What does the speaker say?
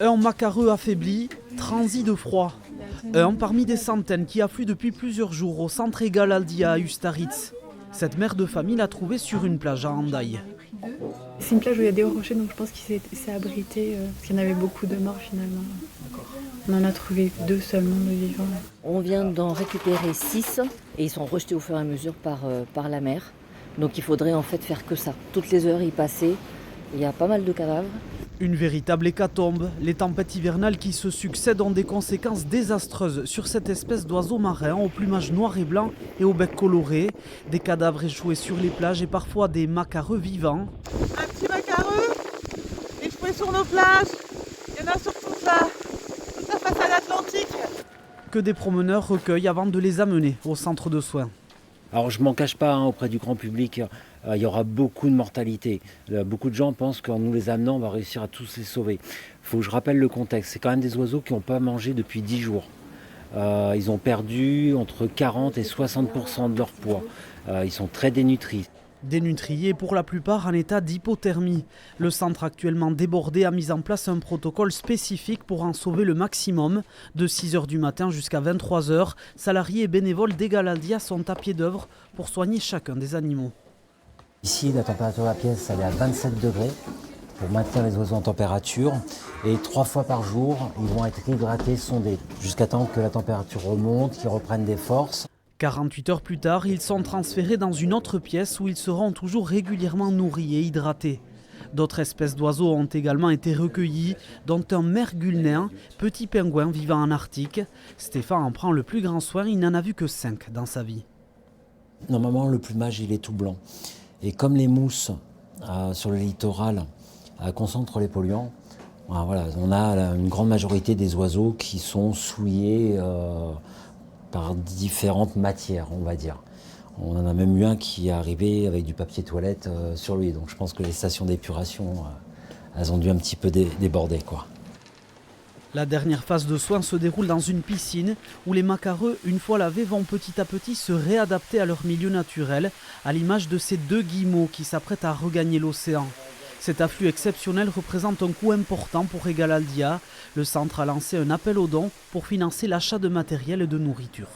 Un macareux affaibli, transi de froid. Un parmi des centaines qui affluent depuis plusieurs jours au centre Egal Aldia à Ustaritz. Cette mère de famille l'a trouvé sur une plage à Hendaye. C'est une plage où il y a des rochers, donc je pense qu'il s'est abrité, parce qu'il y en avait beaucoup de morts finalement. On en a trouvé 2 seulement de vivants. On vient d'en récupérer 6 et ils sont rejetés au fur et à mesure par la mer. Donc il faudrait en fait faire que ça. Toutes les heures y passer, il y a pas mal de cadavres. Une véritable hécatombe. Les tempêtes hivernales qui se succèdent ont des conséquences désastreuses sur cette espèce d'oiseau marin au plumage noir et blanc et au bec coloré. Des cadavres échoués sur les plages et parfois des macareux vivants. Un petit macareux échoué sur nos plages. Il y en a sur toute la façade atlantique. Que des promeneurs recueillent avant de les amener au centre de soins. Alors je ne m'en cache pas, auprès du grand public, il y aura beaucoup de mortalité. Beaucoup de gens pensent qu'en nous les amenant, on va réussir à tous les sauver. Il faut que je rappelle le contexte. C'est quand même des oiseaux qui n'ont pas mangé depuis 10 jours. Ils ont perdu entre 40 et 60% de leur poids. Ils sont très dénutris. Dénutris et pour la plupart en état d'hypothermie. Le centre actuellement débordé a mis en place un protocole spécifique pour en sauver le maximum. De 6h du matin jusqu'à 23h, salariés et bénévoles d'Egal Aldia sont à pied d'œuvre pour soigner chacun des animaux. Ici, la température de la pièce elle est à 27 degrés pour maintenir les oiseaux en température. Et 3 fois par jour, ils vont être hydratés, sondés, jusqu'à temps que la température remonte, qu'ils reprennent des forces. 48 heures plus tard, ils sont transférés dans une autre pièce où ils seront toujours régulièrement nourris et hydratés. D'autres espèces d'oiseaux ont également été recueillies, dont un mergulnain, petit pingouin vivant en Arctique. Stéphane en prend le plus grand soin, il n'en a vu que 5 dans sa vie. Normalement, le plumage il est tout blanc. Et comme les mousses sur le littoral concentrent les polluants, voilà, on a une grande majorité des oiseaux qui sont souillés par différentes matières, on va dire. On en a même eu un qui est arrivé avec du papier toilette sur lui. Donc je pense que les stations d'épuration, elles ont dû un petit peu déborder, quoi. La dernière phase de soins se déroule dans une piscine où les macareux, une fois lavés, vont petit à petit se réadapter à leur milieu naturel, à l'image de ces 2 guillemots qui s'apprêtent à regagner l'océan. Cet afflux exceptionnel représente un coût important pour Egal Aldia. Le centre a lancé un appel aux dons pour financer l'achat de matériel et de nourriture.